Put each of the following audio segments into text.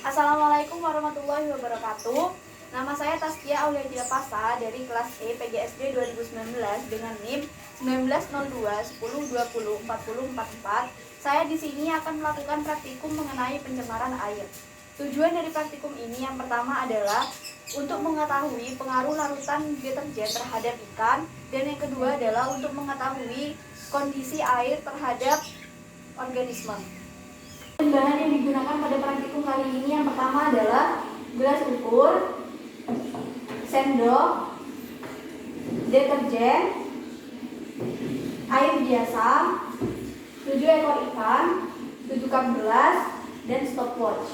Assalamualaikum warahmatullahi wabarakatuh. Nama saya Taskia Auliadia Pasa dari kelas E PGSD 2019 dengan NIM 190210204044. Saya di sini akan melakukan praktikum mengenai pencemaran air. Tujuan dari praktikum ini yang pertama adalah untuk mengetahui pengaruh larutan deterjen terhadap ikan, dan yang kedua adalah untuk mengetahui kondisi air terhadap organisme. Bahan yang digunakan pada praktikum kali ini yang pertama adalah gelas ukur, sendok, deterjen, air biasa, 7 ekor ikan, 7 cup gelas, dan stopwatch.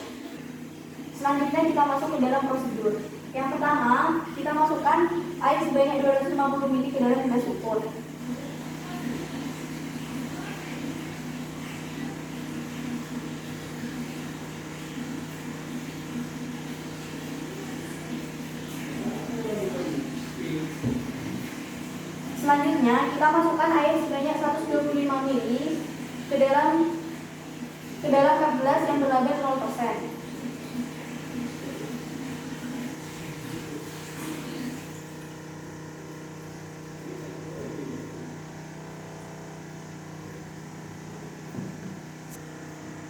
Selanjutnya kita masuk ke dalam prosedur. Yang pertama, kita masukkan air sebanyak 250 ml ke dalam gelas ukur. Selanjutnya kita masukkan air sebanyak 125 ml ke dalam cup gelas yang berlabel 0%.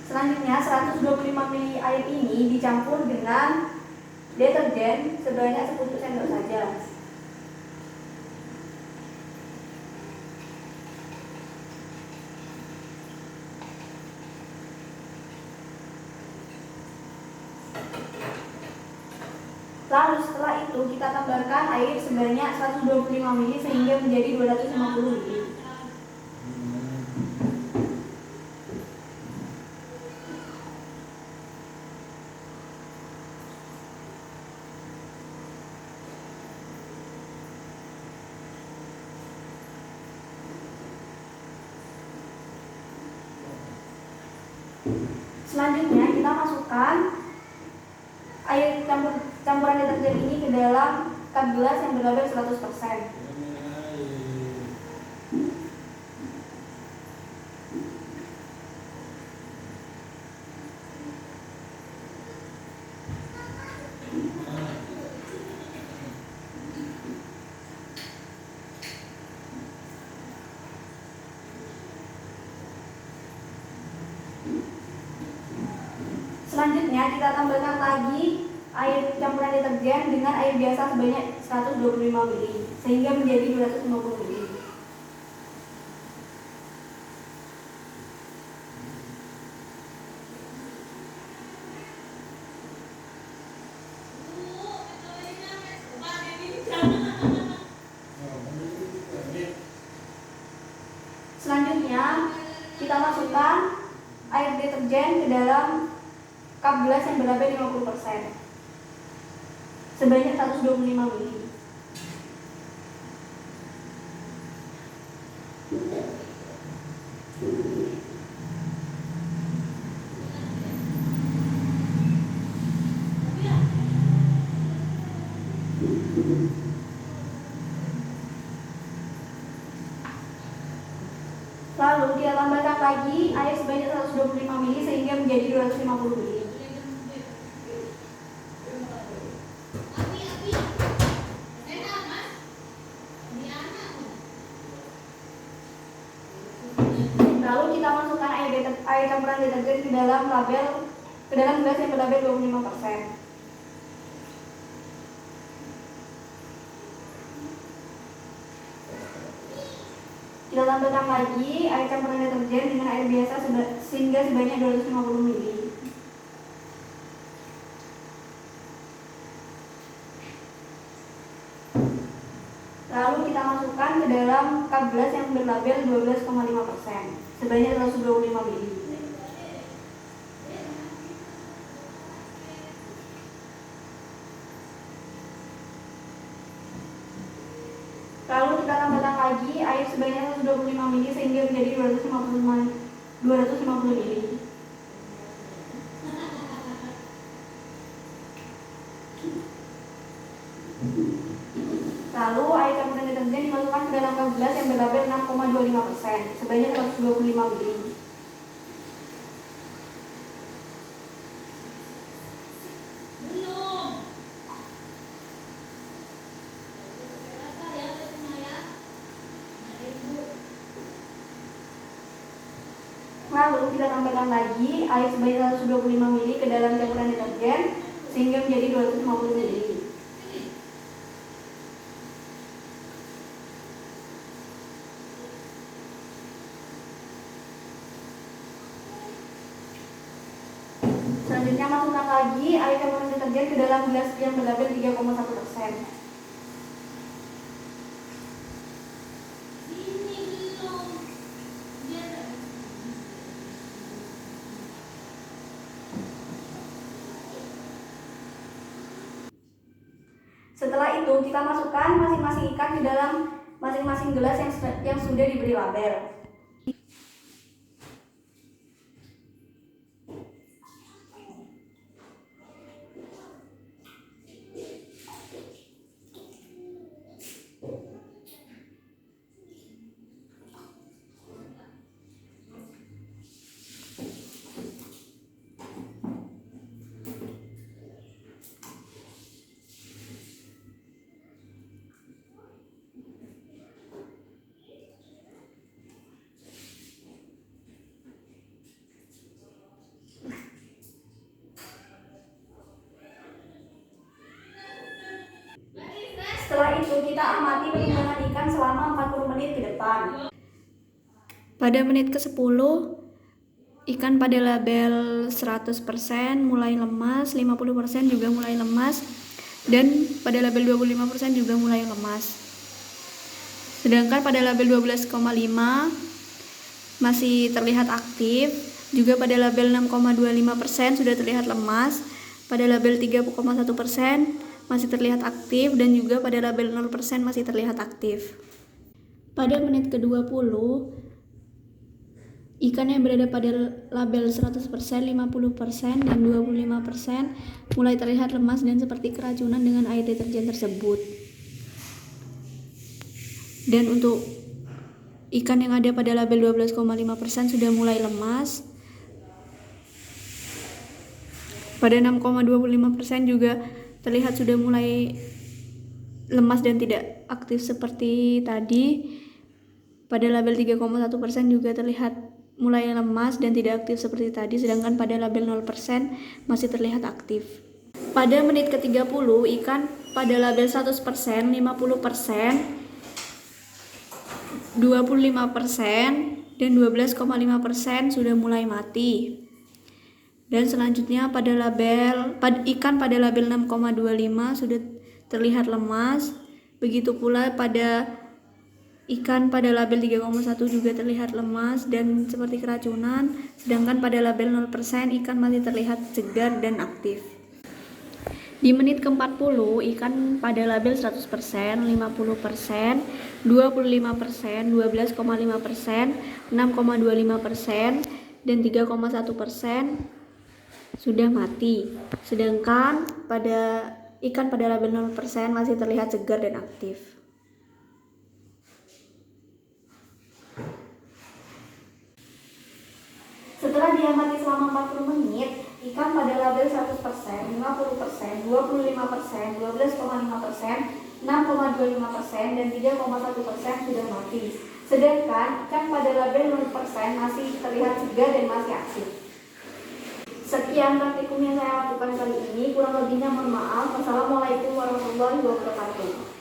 Selanjutnya 125 ml air ini dicampur dengan deterjen sebanyak 10 sendok saja. Lalu setelah itu kita tambahkan air sebanyak 125 ml sehingga menjadi 250 ml. Selanjutnya kita masukkan air campuran deterjen ini ke dalam cup gelas yang berlabel 100%. Selanjutnya kita tambahkan lagi air campuran deterjen dengan air biasa sebanyak 125 ml sehingga menjadi 250 ml. Selanjutnya kita masukkan air deterjen ke dalam cup gelas yang berlabel 50% sebanyak 125 ml. Lalu kita tambahkan lagi air sebanyak 125 ml sehingga menjadi 250 ml. Lalu kita masukkan air campuran deterjen ke dalam gelas yang berlabel 25%. Kita tambahkan lagi air campuran deterjen dengan air biasa sehingga sebanyak 250 ml. Lalu kita masukkan ke dalam cup gelas yang berlabel 12,5% sebanyak 125 ml. Lalu kita tambahkan lagi air sebanyak 125 ml sehingga menjadi 250 ml. Lalu air campuran deterjen dimasukkan ke dalam cup gelas yang berlabel 6,25% sebanyak 125 ml. Lalu kita tambahkan lagi air sebanyak 125 ml ke dalam campuran deterjen sehingga menjadi 250 ml. Selanjutnya masukkan lagi air campuran deterjen ke dalam gelas yang berlabel 3,1%. Setelah itu kita masukkan masing-masing ikan di dalam masing-masing gelas yang sudah diberi label. Setelah itu kita amati perkembangan ikan selama 40 menit ke depan. Pada menit ke-10, ikan pada label 100% mulai lemas, 50% juga mulai lemas, dan pada label 25% juga mulai lemas. Sedangkan pada label 12,5 masih terlihat aktif, juga pada label 6,25% sudah terlihat lemas, pada label 3,1% masih terlihat aktif, dan juga pada label 0% masih terlihat aktif. Pada menit ke-20, ikan yang berada pada label 100%, 50%, dan 25% mulai terlihat lemas dan seperti keracunan dengan air deterjen tersebut. Dan untuk ikan yang ada pada label 12,5% sudah mulai lemas. Pada 6,25% juga terlihat sudah mulai lemas dan tidak aktif seperti tadi. Pada label 3,1% juga terlihat mulai lemas dan tidak aktif seperti tadi, sedangkan pada label 0% masih terlihat aktif. Pada menit ke-30, ikan pada label 100%, 50%, 25%, dan 12,5% sudah mulai mati. Dan selanjutnya ikan pada label 6,25 sudah terlihat lemas. Begitu pula pada ikan pada label 3,1 juga terlihat lemas dan seperti keracunan. Sedangkan pada label 0% ikan masih terlihat segar dan aktif. Di menit ke-40, ikan pada label 100%, 50%, 25%, 12,5%, 6,25%, dan 3,1% sudah mati. Sedangkan pada ikan pada label 0% masih terlihat segar dan aktif. Setelah diamati selama 40 menit, ikan pada label 100%, 50%, 25%, 12,5%, 6,25%, dan 3,1% sudah mati. Sedangkan ikan pada label 0% masih terlihat segar dan masih aktif. Sekian praktikum yang saya lakukan kali ini, kurang lebihnya mohon maaf. Wassalamualaikum warahmatullahi wabarakatuh.